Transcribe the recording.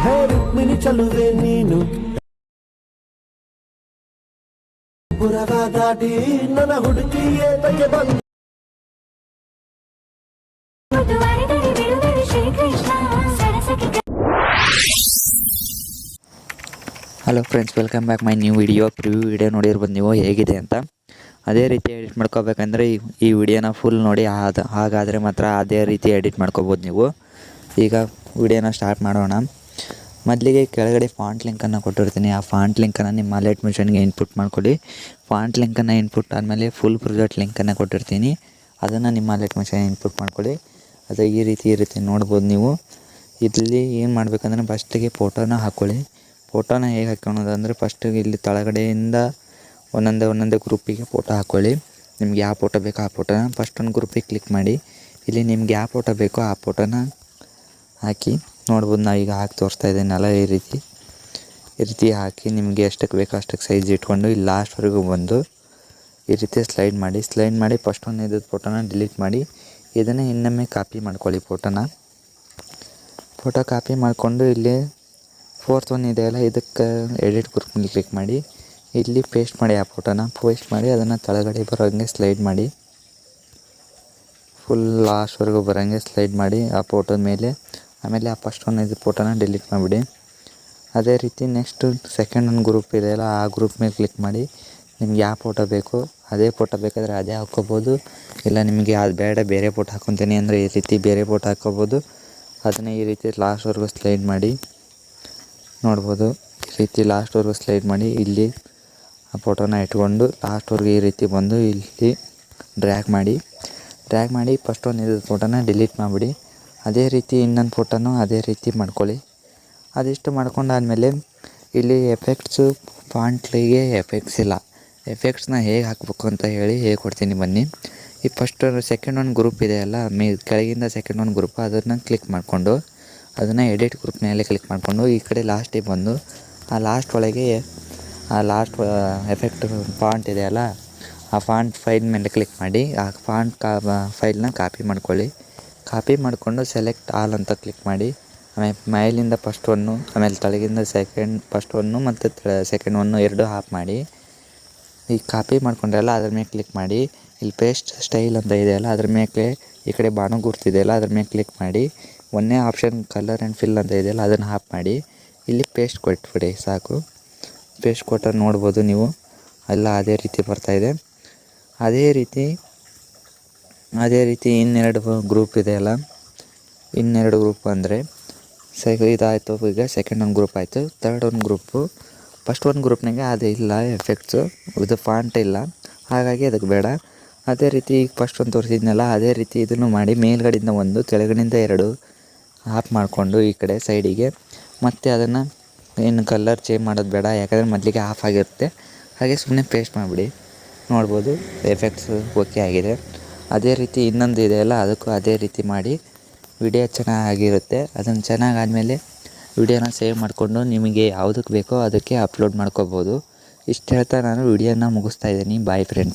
ಹೇ ರುಕ್ಮಿಣಿ ಚಲುವೆ ನೀನು ಪುರವ ದಾಟಿ ನನ್ನ ಹುಡುಕಿ ಏತಕ್ಕೆ ಬಂದ. Hello friends, welcome back my new video. Preview video ನೋಡಿರ್ಬೋದು ನೀವು ಹೇಗಿದೆ ಅಂತ. ಅದೇ ರೀತಿ ಎಡಿಟ್ ಮಾಡ್ಕೋಬೇಕಂದ್ರೆ ಈ ವಿಡಿಯೋನ ಫುಲ್ ನೋಡಿ, ಹಾಗಾದರೆ ಮಾತ್ರ ಅದೇ ರೀತಿ ಎಡಿಟ್ ಮಾಡ್ಕೋಬೋದು ನೀವು. ಈಗ ವಿಡಿಯೋನ ಸ್ಟಾರ್ಟ್ ಮಾಡೋಣ. ಮೊದಲಿಗೆ ಕೆಳಗಡೆ ಫಾಂಟ್ ಲಿಂಕನ್ನು ಕೊಟ್ಟಿರ್ತೀನಿ. ಆ ಫಾಂಟ್ ಲಿಂಕನ್ನು ನಿಮ್ಮ ಲೈಟ್ ಮಿಷನ್ಗೆ ಇನ್ಪುಟ್ ಮಾಡ್ಕೊಳ್ಳಿ. ಫಾಂಟ್ ಲಿಂಕನ್ನು ಇನ್ಪುಟ್ ಆದಮೇಲೆ ಫುಲ್ ಪ್ರಾಜೆಕ್ಟ್ ಲಿಂಕನ್ನು ಕೊಟ್ಟಿರ್ತೀನಿ, ಅದನ್ನು ನಿಮ್ಮ ಲೈಟ್ ಮಿಷನ್ ಇನ್ಪುಟ್ ಮಾಡ್ಕೊಳ್ಳಿ. ಅದು ಈ ರೀತಿ ಇರುತ್ತೆ ನೋಡ್ಬೋದು ನೀವು. ಇಲ್ಲಿ ಏನು ಮಾಡಬೇಕಂದ್ರೆ ಫಸ್ಟಿಗೆ ಫೋಟೋನ ಹಾಕ್ಕೊಳ್ಳಿ. ಫೋಟೋನ ಹೇಗೆ ಹಾಕ್ಕೊಳ್ಳೋದು ಅಂದರೆ ಫಸ್ಟಿಗೆ ಇಲ್ಲಿ ತಳಗಡೆಯಿಂದ ಒಂದೊಂದೇ ಗ್ರೂಪಿಗೆ ಫೋಟೋ ಹಾಕ್ಕೊಳ್ಳಿ. ನಿಮ್ಗೆ ಯಾವ ಫೋಟೋ ಬೇಕೋ ಆ ಫೋಟೋನ ಫಸ್ಟ್ ಒಂದು ಗ್ರೂಪಿಗೆ ಕ್ಲಿಕ್ ಮಾಡಿ. ಇಲ್ಲಿ ನಿಮ್ಗೆ ಯಾವ ಫೋಟೋ ಬೇಕೋ ಆ ಫೋಟೋನ ಹಾಕಿ ನೋಡ್ಬೋದು. ನಾವು ಈಗ ಹಾಕಿ ತೋರಿಸ್ತಾ ಇದ್ದೀನಲ್ಲ, ಈ ರೀತಿ ಹಾಕಿ ನಿಮಗೆ ಎಷ್ಟಕ್ಕೆ ಬೇಕೋ ಅಷ್ಟಕ್ಕೆ ಸೈಜ್ ಇಟ್ಕೊಂಡು ಇಲ್ಲಿ ಲಾಸ್ಟ್ವರೆಗೂ ಬಂದು ಈ ರೀತಿ ಸ್ಲೈಡ್ ಮಾಡಿ ಫಸ್ಟ್ ಒಂದು ಇದ್ದ ಫೋಟೋನ ಡಿಲೀಟ್ ಮಾಡಿ ಇದನ್ನು ಇನ್ನೊಮ್ಮೆ ಕಾಪಿ ಮಾಡ್ಕೊಳ್ಳಿ. ಫೋಟೋ ಕಾಪಿ ಮಾಡಿಕೊಂಡು ಇಲ್ಲಿ ಫೋರ್ತ್ ಒನ್ ಇದೆಯಲ್ಲ, ಇದಕ್ಕೆ ಎಡಿಟ್ ಗ್ರೂಪ್ ಮೇಲೆ ಕ್ಲಿಕ್ ಮಾಡಿ ಇಲ್ಲಿ ಪೇಸ್ಟ್ ಮಾಡಿ. ಆ ಫೋಟೋನ ಪೇಸ್ಟ್ ಮಾಡಿ ಅದನ್ನು ತಳಗಡೆ ಬರೋಂಗೆ ಸ್ಲೈಡ್ ಮಾಡಿ, ಫುಲ್ ಲಾಸ್ಟ್ವರೆಗೂ ಬರೋಂಗೆ ಸ್ಲೈಡ್ ಮಾಡಿ ಆ ಫೋಟೋದ ಮೇಲೆ. ಆಮೇಲೆ ಆ ಫಸ್ಟ್ ಒನ್ ಇದು ಫೋಟೋನ ಡಿಲೀಟ್ ಮಾಡಿಬಿಡಿ. ಅದೇ ರೀತಿ ನೆಕ್ಸ್ಟ್ ಸೆಕೆಂಡ್ ಒಂದು ಗ್ರೂಪ್ ಇದೆಯಲ್ಲ, ಆ ಗ್ರೂಪ್ ಮೇಲೆ ಕ್ಲಿಕ್ ಮಾಡಿ ನಿಮ್ಗೆ ಯಾವ ಫೋಟೋ ಬೇಕು ಅದೇ ಫೋಟೋ ಬೇಕಾದರೆ ಅದೇ ಹಾಕ್ಕೋಬೋದು. ಇಲ್ಲ ನಿಮಗೆ ಅದು ಬೇಡ ಬೇರೆ ಫೋಟೋ ಹಾಕ್ಕೊತೀನಿ ಅಂದರೆ ಈ ರೀತಿ ಬೇರೆ ಫೋಟೋ ಹಾಕ್ಕೋಬೋದು. ಅದನ್ನು ಈ ರೀತಿ ಲಾಸ್ಟ್ವರೆಗೂ ಸ್ಲೈಡ್ ಮಾಡಿ ನೋಡ್ಬೋದು. ಈ ರೀತಿ ಲಾಸ್ಟ್ವರೆಗೂ ಸ್ಲೈಡ್ ಮಾಡಿ ಇಲ್ಲಿ ಆ ಫೋಟೋನ ಇಟ್ಕೊಂಡು ಲಾಸ್ಟ್ವರೆಗೂ ಈ ರೀತಿ ಬಂದು ಇಲ್ಲಿ ಡ್ರ್ಯಾಗ್ ಮಾಡಿ ಫಸ್ಟ್ ಒಂದು ಇದು ಫೋಟೋನ ಡಿಲೀಟ್ ಮಾಡಿಬಿಡಿ. ಅದೇ ರೀತಿ ಇನ್ನೊಂದು ಫೋಟೋನು ಅದೇ ರೀತಿ ಮಾಡ್ಕೊಳ್ಳಿ. ಅದಿಷ್ಟು ಮಾಡ್ಕೊಂಡಾದಮೇಲೆ ಇಲ್ಲಿ ಎಫೆಕ್ಟ್ಸು ಫಾಂಟ್ಲಿಗೆ ಎಫೆಕ್ಟ್ಸ್ ಇಲ್ಲ. ಎಫೆಕ್ಟ್ಸ್ನ ಹೇಗೆ ಹಾಕಬೇಕು ಅಂತ ಹೇಳಿ ಕೊಡ್ತೀನಿ ಬನ್ನಿ. ಈ ಫಸ್ಟ್ ಸೆಕೆಂಡ್ ಒಂದು ಗ್ರೂಪ್ ಇದೆಯಲ್ಲ, ಕೆಳಗಿಂದ ಸೆಕೆಂಡ್ ಒಂದು ಗ್ರೂಪ್, ಅದನ್ನು ಕ್ಲಿಕ್ ಮಾಡಿಕೊಂಡು ಅದನ್ನು ಎಡಿಟ್ ಗ್ರೂಪ್ ಮೇಲೆ ಕ್ಲಿಕ್ ಮಾಡಿಕೊಂಡು ಈ ಕಡೆ ಲಾಸ್ಟಿಗೆ ಬಂದು ಆ ಲಾಸ್ಟ್ ಒಳಗೆ ಆ ಲಾಸ್ಟ್ ಎಫೆಕ್ಟ್ ಫಾಂಟ್ ಇದೆಯಲ್ಲ, ಆ ಫಾಂಟ್ ಫೈಲ್ ಮೇಲೆ ಕ್ಲಿಕ್ ಮಾಡಿ ಆ ಫಾಂಟ್ ಫೈಲ್ನ ಕಾಪಿ ಮಾಡ್ಕೊಳ್ಳಿ. ಕಾಪಿ ಮಾಡಿಕೊಂಡು ಸೆಲೆಕ್ಟ್ ಆಲ್ ಅಂತ ಕ್ಲಿಕ್ ಮಾಡಿ. ಆಮೇಲೆ ಮೇಲಿಂದ ಫಸ್ಟ್ ಒನ್ನು, ಆಮೇಲೆ ತಳಗಿಂದ ಫಸ್ಟ್ ಒನ್ನು ಮತ್ತು ಸೆಕೆಂಡ್ ಒನ್ನು ಎರಡು ಆಫ್ ಮಾಡಿ. ಈಗ ಕಾಪಿ ಮಾಡ್ಕೊಂಡ್ರಲ್ಲ ಅದ್ರ ಮೇಲೆ ಕ್ಲಿಕ್ ಮಾಡಿ. ಇಲ್ಲಿ ಪೇಸ್ಟ್ ಸ್ಟೈಲ್ ಅಂತ ಇದೆಯಲ್ಲ ಅದ್ರ ಮೇಲೆ ಈ ಕಡೆ ಬಾಣ ಗುರ್ತಿದೆಯಲ್ಲ ಅದ್ರ ಮೇಲೆ ಕ್ಲಿಕ್ ಮಾಡಿ. ಒಂದೇ ಆಪ್ಷನ್ ಕಲರ್ ಆ್ಯಂಡ್ ಫಿಲ್ ಅಂತ ಇದೆಯಲ್ಲ ಅದನ್ನು ಆಫ್ ಮಾಡಿ. ಇಲ್ಲಿ ಪೇಸ್ಟ್ ಕೊಟ್ಬಿಡಿ ಸಾಕು. ಪೇಸ್ಟ್ ಕೊಟ್ಟರೆ ನೋಡ್ಬೋದು ನೀವು ಎಲ್ಲ ಅದೇ ರೀತಿ ಬರ್ತಾಯಿದೆ. ಅದೇ ರೀತಿ ಇನ್ನೆರಡು ಗ್ರೂಪ್ ಇದೆಯಲ್ಲ, ಇನ್ನೆರಡು ಗ್ರೂಪ್ ಅಂದರೆ ಇದಾಯಿತು. ಈಗ ಸೆಕೆಂಡ್ ಒಂದು ಗ್ರೂಪ್ ಆಯಿತು, ತರ್ಡ್ ಒಂದು ಗ್ರೂಪು. ಫಸ್ಟ್ ಒಂದು ಗ್ರೂಪ್ನಾಗೆ ಅದು ಇಲ್ಲ ಎಫೆಕ್ಟ್ಸು, ಇದು ಫಾಂಟ್ ಇಲ್ಲ, ಹಾಗಾಗಿ ಅದಕ್ಕೆ ಬೇಡ. ಅದೇ ರೀತಿ ಈಗ ಫಸ್ಟ್ ಒಂದು ತೋರಿಸಿದ್ನಲ್ಲ ಅದೇ ರೀತಿ ಇದನ್ನು ಮಾಡಿ ಮೇಲ್ಗಡೆಯಿಂದ ಒಂದು ಕೆಳಗಡೆಯಿಂದ ಎರಡು ಆಫ್ ಮಾಡಿಕೊಂಡು ಈ ಕಡೆ ಸೈಡಿಗೆ ಮತ್ತು ಅದನ್ನು ಇನ್ನು ಕಲರ್ ಚೇಂಜ್ ಮಾಡೋದು ಬೇಡ, ಯಾಕಂದರೆ ಮೊದಲಿಗೆ ಆಫ್ ಆಗಿರುತ್ತೆ. ಹಾಗೆ ಸುಮ್ಮನೆ ಪೇಸ್ಟ್ ಮಾಡಿಬಿಡಿ. ನೋಡ್ಬೋದು ಎಫೆಕ್ಟ್ಸು ಓಕೆ ಆಗಿದೆ. ಅದೇ ರೀತಿ ಇನ್ನೊಂದು ಇದೆಯಲ್ಲ ಅದಕ್ಕೂ ಅದೇ ರೀತಿ ಮಾಡಿ ವಿಡಿಯೋ ಚೆನ್ನಾಗಿರುತ್ತೆ. ಅದನ್ನು ಚೆನ್ನಾಗಾದಮೇಲೆ ವಿಡಿಯೋನ ಸೇವ್ ಮಾಡಿಕೊಂಡು ನಿಮಗೆ ಯಾವುದಕ್ಕೆ ಬೇಕೋ ಅದಕ್ಕೆ ಅಪ್ಲೋಡ್ ಮಾಡ್ಕೋಬೋದು. ಇಷ್ಟು ಹೇಳ್ತಾ ನಾನು ವಿಡಿಯೋನ ಮುಗಿಸ್ತಾ ಇದ್ದೀನಿ. Bye friends.